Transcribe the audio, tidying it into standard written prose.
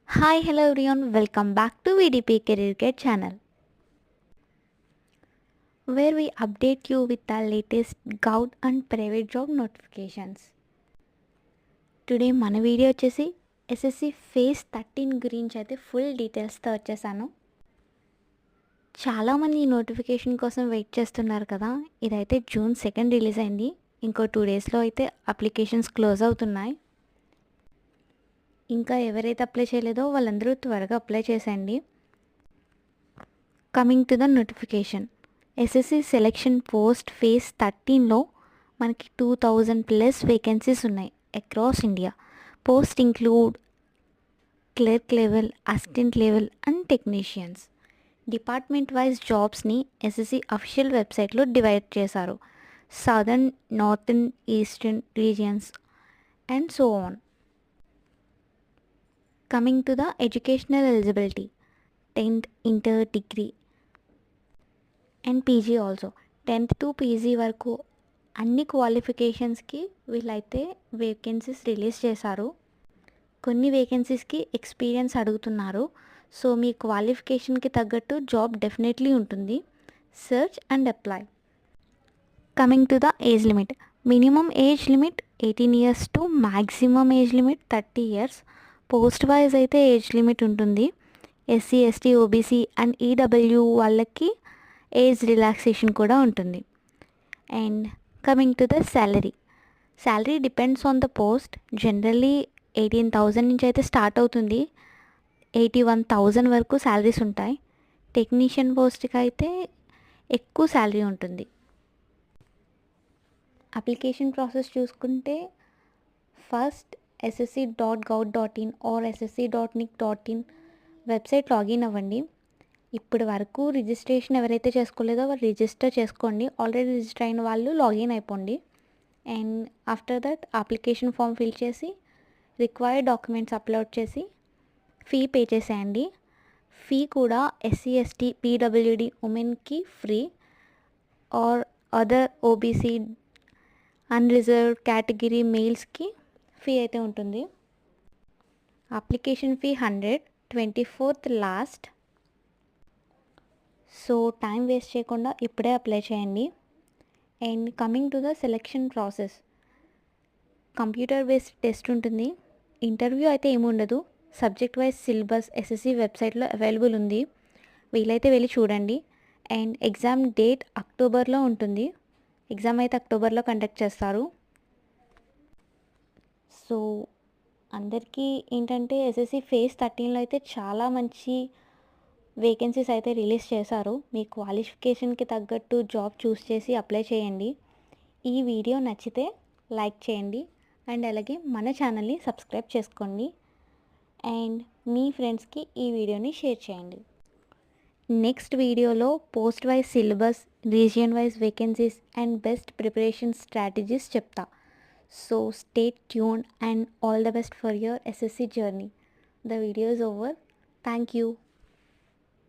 Hi, hello everyone, welcome back to VDP Career Guide channel, where we update you with the latest gov and private job notifications. Today మన video వచ్చేసి SSC phase 13 గురించి అయితే full డీటెయిల్స్తో వచ్చేసాను. చాలామంది ఈ notification కోసం wait చేస్తున్నారు కదా. ఇదైతే June 2 రిలీజ్ అయింది. ఇంకో 2 డేస్లో అయితే అప్లికేషన్స్ క్లోజ్ అవుతున్నాయి. ఇంకా ఎవరైతే అప్లై చేయలేదో వాళ్ళందరూ త్వరగా అప్లై చేసేయండి. Coming to the notification, SSC selection post phase 13లో మనకి 2000+ వేకెన్సీస్ ఉన్నాయి across India. Post include clerk level, assistant level and technicians. Department wise జాబ్స్ని ఎస్ఎస్సి అఫీషియల్ వెబ్సైట్లో డివైడ్ చేశారు. Southern, northern, eastern regions and so on. Coming to the educational eligibility, 10th, inter, degree and PG also. 10th to PG వరకు అన్ని క్వాలిఫికేషన్స్కి వీళ్ళైతే vacancies release చేశారు. కొన్ని వేకెన్సీస్కి experience అడుగుతున్నారు. So మీ క్వాలిఫికేషన్కి తగ్గట్టు జాబ్ డెఫినెట్లీ ఉంటుంది. Search and apply. Coming to the age limit, minimum age limit 18 years to maximum age limit 30 years. Post wise అయితే age limit ఉంటుంది. SC, ST, OBC and EW వాళ్ళకి age relaxation కూడా ఉంటుంది. And coming to the salary depends on the post. Generally 18,000 నుంచి అయితే start అవుతుంది. 81,000 వరకు salaries ఉంటాయి. టెక్నీషియన్ పోస్ట్కి అయితే ఎక్కువ శాలరీ ఉంటుంది. అప్లికేషన్ ప్రాసెస్ చూసుకుంటే first ssc.gov.in or ssc.nic.in website login అవ్వండి. ఇప్పటి వరకు రిజిస్ట్రేషన్ ఎవరైతే చేసుకోలేదో వాళ్ళు రిజిస్టర్ చేసుకోండి. ఆల్రెడీ రిజిస్టర్ అయిన వాళ్ళు లాగిన్ అయిపోండి. And after that application form fill చేసి రిక్వైర్డ్ డాక్యుమెంట్స్ అప్లోడ్ చేసి ఫీ పే చేసేయండి. ఫీ కూడా ఎస్సీ, ఎస్టీ, పీడబ్ల్యూడి ఉమెన్కి free or other OBC unreserved category మెయిల్స్కి ఫీ అయితే ఉంటుంది. Application fee 100, 24th last. So time waste చేయకుండా ఇప్పుడే అప్లై చేయండి. And coming to the selection process, computer based test ఉంటుంది. ఇంటర్వ్యూ అయితే ఏముండదు. సబ్జెక్ట్ వైజ్ సిలబస్ ఎస్ఎస్సి వెబ్సైట్లో అవైలబుల్ ఉంది, వీలైతే వెళ్ళి చూడండి. అండ్ ఎగ్జామ్ డేట్ అక్టోబర్లో ఉంటుంది. ఎగ్జామ్ అయితే అక్టోబర్లో కండక్ట్ చేస్తారు. సో అందరికీ ఏంటంటే ఎస్ఎస్సి ఫేజ్ 13లో అయితే చాలా మంచి వేకెన్సీస్ అయితే రిలీజ్ చేశారు. మీ క్వాలిఫికేషన్కి తగ్గట్టు జాబ్ చూస్ చేసి అప్లై చేయండి. ఈ వీడియో నచ్చితే లైక్ చేయండి అండ్ అలాగే మన ఛానల్ని సబ్స్క్రైబ్ చేసుకోండి. అండ్ మీ ఫ్రెండ్స్కి ఈ వీడియోని షేర్ చేయండి. నెక్స్ట్ వీడియోలో post wise syllabus, region wise vacancies and best preparation strategies చెప్తా. So stay tuned and all the best for your SSC journey. The video is over. Thank you.